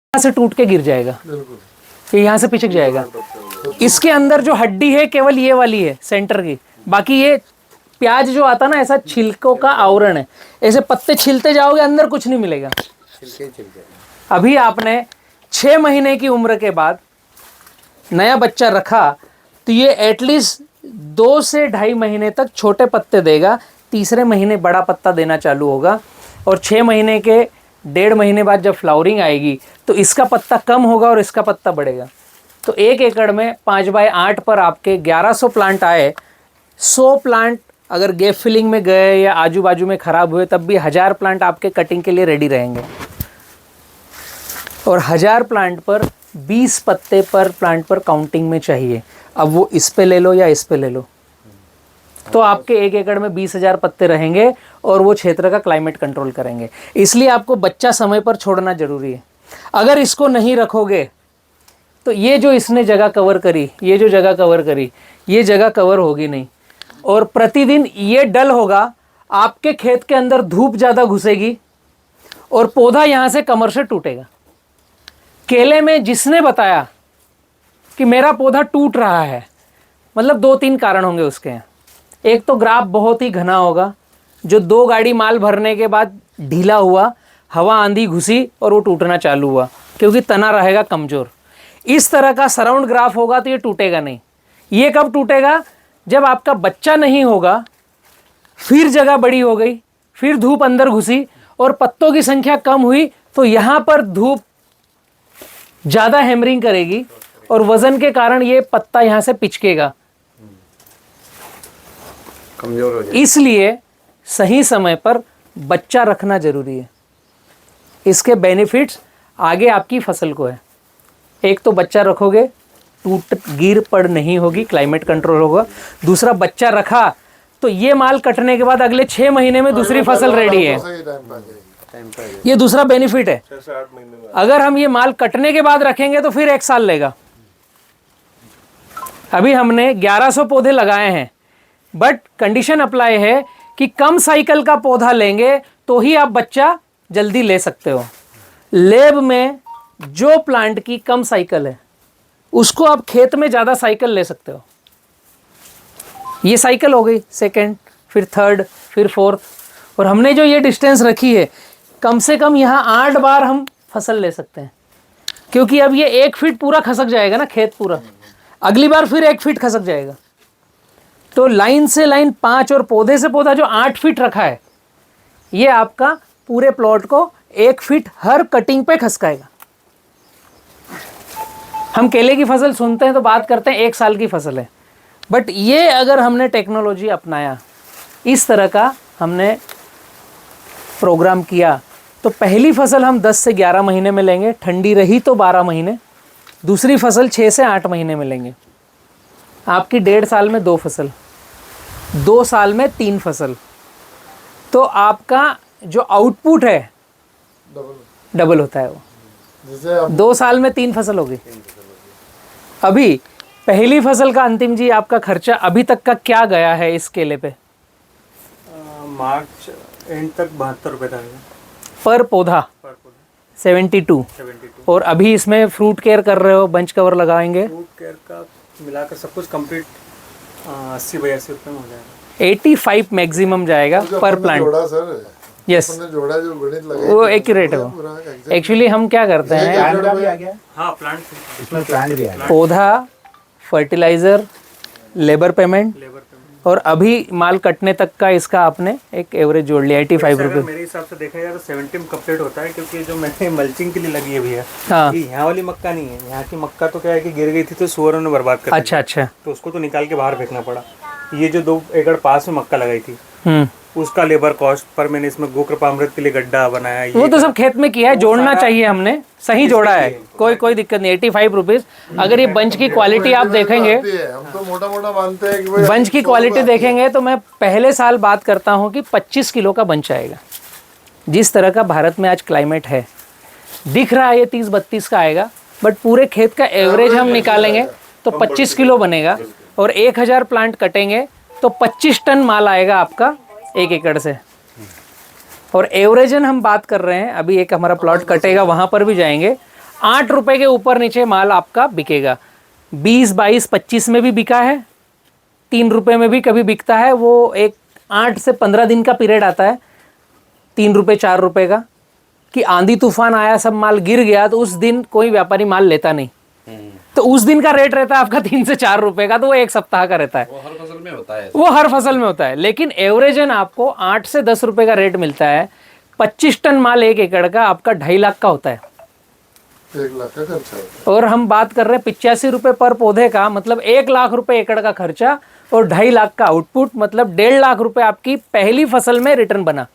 यहाँ से टूट के गिर जाएगा, ये यहाँ से पिचक जाएगा। इसके अंदर जो हड्डी है केवल ये वाली है सेंटर की, बाकी ये प्याज जो आता ना ऐसा छिलकों का आवरण है, ऐसे पत्ते छिलते जाओगे अंदर कुछ नहीं मिलेगा। अभी आपने 6 महीने की उम्र के बाद नया बच्चा रखा तो ये एटलीस्ट 2 से 2.5 महीने तक छोटे पत्ते देगा, तीसरे महीने बड़ा पत्ता देना चालू होगा और 6 महीने के 1.5 महीने बाद जब फ्लावरिंग आएगी तो इसका पत्ता कम होगा और इसका पत्ता बढ़ेगा। तो 1 एकड़ में 5x8 पर आपके 1100 प्लांट आए, 100 प्लांट अगर गैप फिलिंग में गए या आजू बाजू में खराब हुए तब भी 1000 प्लांट आपके कटिंग के लिए रेडी रहेंगे। और 1000 प्लांट पर 20 पत्ते पर प्लांट पर काउंटिंग में चाहिए। अब वो इस पे ले लो या इस पे ले लो, तो आपके 1 एकड़ में 20,000 पत्ते रहेंगे और वो क्षेत्र का क्लाइमेट कंट्रोल करेंगे। इसलिए आपको बच्चा समय पर छोड़ना जरूरी है। अगर इसको नहीं रखोगे तो ये जो इसने जगह कवर करी, ये जो जगह कवर करी, ये जगह कवर होगी नहीं और प्रतिदिन ये डल होगा, आपके खेत के अंदर धूप ज़्यादा घुसेगी और पौधा यहाँ से कमर से टूटेगा। केले में जिसने बताया कि मेरा पौधा टूट रहा है, मतलब 2-3 कारण होंगे उसके यहाँ। एक तो ग्राफ बहुत ही घना होगा, जो 2 गाड़ी माल भरने के बाद ढीला हुआ, हवा आंधी घुसी और वो टूटना चालू हुआ क्योंकि तना रहेगा कमज़ोर। इस तरह का सराउंड ग्राफ होगा तो ये टूटेगा नहीं। ये कब टूटेगा? जब आपका बच्चा नहीं होगा, फिर जगह बड़ी हो गई, फिर धूप अंदर घुसी और पत्तों की संख्या कम हुई तो यहाँ पर धूप ज़्यादा हैमरिंग करेगी और वजन के कारण ये पत्ता यहाँ से पिचकेगा, कमजोर हो जाएगा। इसलिए सही समय पर बच्चा रखना जरूरी है। इसके बेनिफिट्स आगे आपकी फसल को है। एक तो बच्चा रखोगे, टूट गिर पड़ नहीं होगी, क्लाइमेट कंट्रोल होगा। दूसरा, बच्चा रखा तो ये माल कटने के बाद अगले 6 महीने में दूसरी फसल रेडी है। ये दूसरा बेनिफिट है। अगर हम ये माल कटने के बाद रखेंगे तो फिर 1 साल लेगा। अभी हमने 1100 पौधे लगाए हैं, बट कंडीशन अप्लाई है कि कम साइकिल का पौधा लेंगे तो ही आप बच्चा जल्दी ले सकते हो। लैब में जो प्लांट की कम साइकिल है उसको आप खेत में ज़्यादा साइकिल ले सकते हो। ये साइकिल हो गई सेकंड, फिर थर्ड, फिर फोर्थ, और हमने जो ये डिस्टेंस रखी है कम से कम यहाँ 8 बार हम फसल ले सकते हैं, क्योंकि अब ये 1 फीट पूरा खसक जाएगा ना खेत पूरा, अगली बार फिर 1 फीट खसक जाएगा। तो लाइन से लाइन 5 और पौधे से पौधा जो 8 फीट रखा है, ये आपका पूरे प्लॉट को 1 फीट हर कटिंग पे खसकाएगा। हम केले की फसल सुनते हैं तो बात करते हैं 1 साल की फसल है, बट ये अगर हमने टेक्नोलॉजी अपनाया, इस तरह का हमने प्रोग्राम किया, तो पहली फसल हम 10 से 11 महीने में लेंगे, ठंडी रही तो 12 महीने, दूसरी फसल 6 से 8 महीने में लेंगे। आपकी 1.5 साल में 2 फसल, 2 साल में 3 फसल, तो आपका जो आउटपुट है डबल होता है। वो 2 साल में 3 फसल होगी। अभी पहली फसल का अंतिम जी आपका खर्चा अभी तक का क्या गया है इस केले पे? मार्च एंड तक 72 रुपये था पर पौधा 72। और अभी इसमें फ्रूट केयर कर रहे हो, बंच कवर लगाएंगे, फ्रूट केयर का मिलाकर सब कुछ कंप्लीट 80-82 रुपये में हो जाएगा। 85 मैक्सिमम जाएगा पर प्लांट। यस, वो एक्यूरेट है। वो एक्चुअली हम क्या करते हैं, हाँ प्लांट पौधा, फर्टिलाइजर, लेबर पेमेंट और अभी माल कटने तक का इसका आपने एक एवरेज जोड़ लिया 85 रुपये। मेरे हिसाब से देखा जाए तो 70 में कंप्लीट होता है, क्योंकि जो मैंने मल्चिंग के लिए लगी है भैया, हाँ, यहाँ वाली मक्का नहीं है। यहाँ की मक्का तो क्या है कि गिर गई थी तो सुअरों ने बर्बाद कर दिया। अच्छा, तो उसको तो निकाल के बाहर फेंकना पड़ा। ये जो 2 एकड़ पास में मक्का लगाई थी उसका लेबर कॉस्ट पर मैंने इसमें गोकृपामृत के लिए गड्ढा बनाया। वो तो सब खेत में किया है, जोड़ना चाहिए, हमने सही जोड़ा है, कोई दिक्कत नहीं। 85 रुपीज़। अगर ये बंच की क्वालिटी आप देखेंगे, हम तो मोटा मानते हैं कि बंच की क्वालिटी देखेंगे तो मैं पहले साल बात करता हूँ कि 25 किलो का बंच आएगा। जिस तरह का भारत में आज क्लाइमेट है, दिख रहा है ये 30-32 का आएगा, बट पूरे खेत का एवरेज हम निकालेंगे तो 25 किलो बनेगा और 1000 प्लांट कटेंगे तो 25 टन माल आएगा आपका 1 एकड़ से। और एवरेजन हम बात कर रहे हैं, अभी एक हमारा प्लॉट कटेगा, वहाँ पर भी जाएंगे, 8 रुपए के ऊपर नीचे माल आपका बिकेगा। 20, 22, 25 में भी बिका है, 3 रुपए में भी कभी बिकता है। वो एक 8 से 15 दिन का पीरियड आता है 3 रुपए 4 रुपए का, कि आंधी तूफान आया, सब माल गिर गया, तो उस दिन कोई व्यापारी माल लेता नहीं। तो उस दिन का रेट रहता है आपका 3 से 4 रुपए का, तो वो एक सप्ताह का रहता है। वो हर फसल में होता है। वो हर फसल में होता है, लेकिन एवरेजन आपको 8 से 10 रुपए का रेट मिलता है। 25 टन माल 1 एकड़ का आपका 2.5 लाख का होता है। 1 लाख का खर्चा होता है। और हम बात कर रहे हैं 85 रुपए पर पौधे का, मतलब 1 लाख रुपए एकड़ का खर्चा और 2.5 लाख का आउटपुट, मतलब 1.5 लाख रुपए आपकी पहली फसल में रिटर्न बना।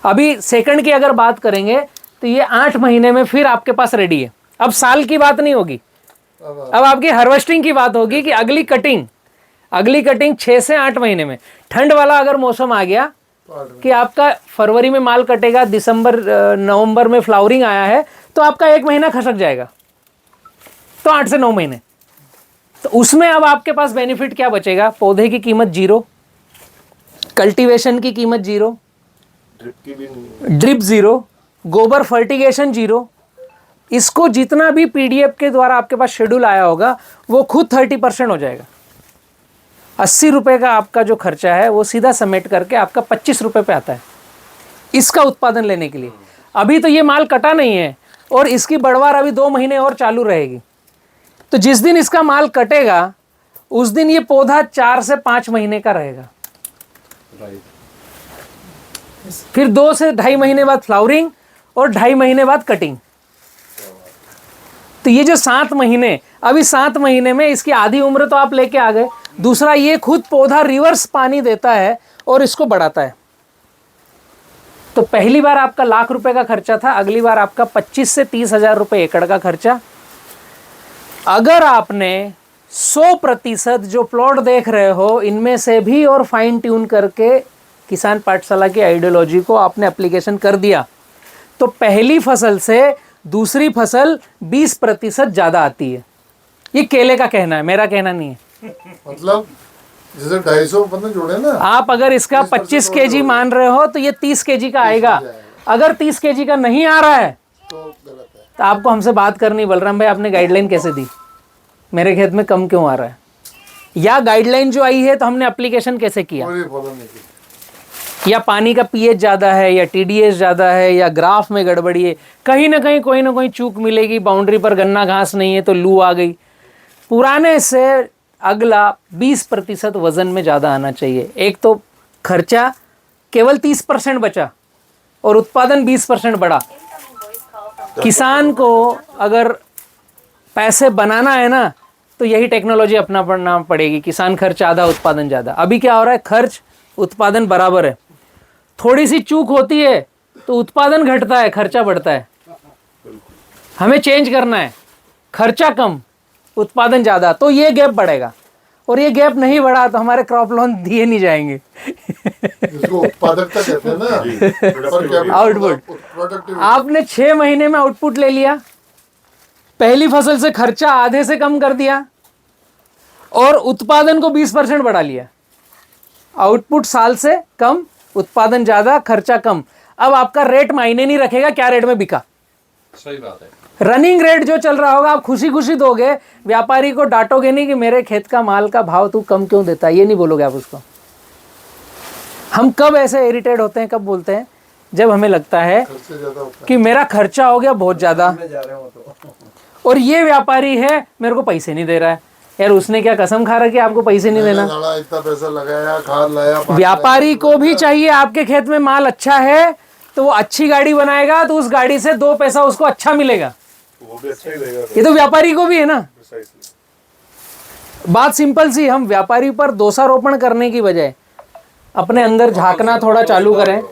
अभी सेकंड की अगर बात करेंगे तो ये 8 महीने में फिर आपके पास रेडी है। अब साल की बात नहीं होगी, अब आपकी हार्वेस्टिंग की बात होगी कि अगली कटिंग 6 से 8 महीने में। ठंड वाला अगर मौसम आ गया कि आपका फरवरी में माल कटेगा, दिसंबर नवंबर में फ्लावरिंग आया है, तो आपका 1 महीना खसक जाएगा, तो 8 से 9 महीने। तो उसमें अब आपके पास बेनिफिट क्या बचेगा? पौधे की कीमत 0, कल्टीवेशन की कीमत 0, ड्रिप की भी नहीं। ड्रिप 0, गोबर फर्टिगेशन 0। इसको जितना भी पीडीएफ के द्वारा आपके पास शेड्यूल आया होगा वो खुद 30% हो जाएगा। 80 रुपए का आपका जो खर्चा है वो सीधा समेट करके आपका 25 रुपए पे आता है इसका उत्पादन लेने के लिए। अभी तो ये माल कटा नहीं है और इसकी बढ़वार अभी 2 महीने और चालू रहेगी। तो जिस दिन इसका माल कटेगा उस दिन ये पौधा 4 से 5 महीने का रहेगा। फिर 2 से 2.5 महीने बाद फ्लावरिंग और 2.5 महीने बाद कटिंग। तो ये जो 7 महीने, अभी 7 महीने में इसकी आधी उम्र तो आप लेके आ गए। दूसरा, ये खुद पौधा रिवर्स पानी देता है और इसको बढ़ाता है। तो पहली बार आपका 1 लाख रुपए का खर्चा था, अगली बार आपका 25 से 30 हजार रुपए एकड़ का खर्चा। अगर आपने 100% जो प्लॉट देख रहे हो इनमें से भी और फाइन ट्यून करके किसान पाठशाला की आइडियोलॉजी को आपने एप्लीकेशन कर दिया, तो पहली फसल से दूसरी फसल 20% ज़्यादा आती है। ये केले का कहना है, मेरा कहना नहीं है। मतलब जैसे 250 बंदे जोड़े ना, आप अगर इसका 25 केजी मान रहे हो तो ये 30 केजी का आएगा। अगर 30 केजी का नहीं आ रहा है तो गलत है। तो आपको हमसे बात करनी, बलराम भाई आपने गाइडलाइन कैसे दी, मेरे खेत में कम क्यों आ रहा है, या गाइडलाइन जो आई है तो हमने एप्लीकेशन कैसे किया, कोई फॉलो नहीं की। या पानी का पीएच ज़्यादा है, या टीडीएस ज़्यादा है, या ग्राफ में गड़बड़ी है, कहीं ना कहीं कोई ना कोई चूक मिलेगी। बाउंड्री पर गन्ना घास नहीं है तो लू आ गई। पुराने से अगला 20% वजन में ज़्यादा आना चाहिए। एक तो खर्चा केवल 30% बचा और उत्पादन 20% बढ़ा। किसान को अगर पैसे बनाना है ना तो यही टेक्नोलॉजी अपनाना पड़ेगी। किसान खर्च आधा, उत्पादन ज़्यादा। अभी क्या हो रहा है, खर्च उत्पादन बराबर है, थोड़ी सी चूक होती है तो उत्पादन घटता है, खर्चा बढ़ता है। हमें चेंज करना है, खर्चा कम उत्पादन ज़्यादा, तो ये गैप बढ़ेगा। और ये गैप नहीं बढ़ा तो हमारे क्रॉप लोन दिए नहीं जाएंगे। इसको उत्पादकता कहते हैं ना, आउटपुट। प्रोडक्टिविटी। आपने 6 महीने में आउटपुट ले लिया, पहली फसल से खर्चा आधे से कम कर दिया और उत्पादन को 20% बढ़ा लिया। आउटपुट साल से कम, उत्पादन ज्यादा, खर्चा कम। अब आपका रेट मायने नहीं रखेगा क्या रेट में बिका। सही बात है। रनिंग रेट जो चल रहा होगा आप खुशी खुशी दोगे, व्यापारी को डांटोगे नहीं कि मेरे खेत का माल का भाव तू कम क्यों देता है, ये नहीं बोलोगे आप उसको। हम कब ऐसे इरिटेट होते हैं, कब बोलते हैं, जब हमें लगता है खर्चे ज्यादा होता कि मेरा खर्चा हो गया बहुत ज्यादा और ये व्यापारी है मेरे को पैसे नहीं दे रहा है। यार उसने क्या कसम खा रहा कि आपको पैसे नहीं देना। है। इतना पैसा लगाया, खाद लाया, व्यापारी को भी चाहिए आपके खेत में माल अच्छा है तो वो अच्छी गाड़ी बनाएगा तो उस गाड़ी से 2 पैसा उसको अच्छा मिलेगा। वो भी अच्छा ही रहेगा। ये तो व्यापारी को भी है ना। बात सिंपल सी, हम व्यापारी पर दोषारोपण करने की बजाय अपने अंदर झांकना थोड़ा चालू करें,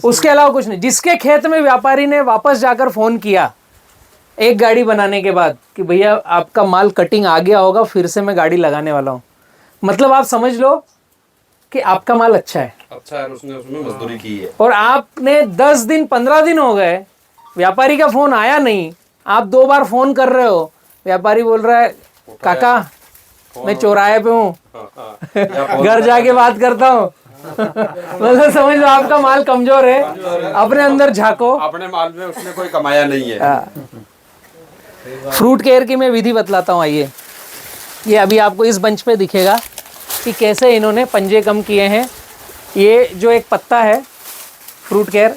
उसके अलावा कुछ नहीं। जिसके खेत में व्यापारी ने वापस जाकर फोन किया एक गाड़ी बनाने के बाद कि भैया आपका माल कटिंग आ गया होगा, फिर से मैं गाड़ी लगाने वाला हूँ, मतलब आप समझ लो कि आपका माल अच्छा है। अच्छा है, उसने उसमें मजदूरी की है। और आपने 10 दिन 15 दिन हो गए, व्यापारी का फोन आया नहीं, आप 2 बार फोन कर रहे हो, व्यापारी बोल रहा है काका मैं चौराहे पे हूँ, घर जाके बात करता हूँ। मतलब समझ लो आपका माल कमजोर है, अपने अंदर झांको। अपने माल में उसने कोई कमाया नहीं है। फ्रूट केयर की मैं विधि बतलाता हूँ, आइए। ये अभी आपको इस बंच पे दिखेगा कि कैसे इन्होंने पंजे कम किए हैं। ये जो एक पत्ता है फ्रूट केयर,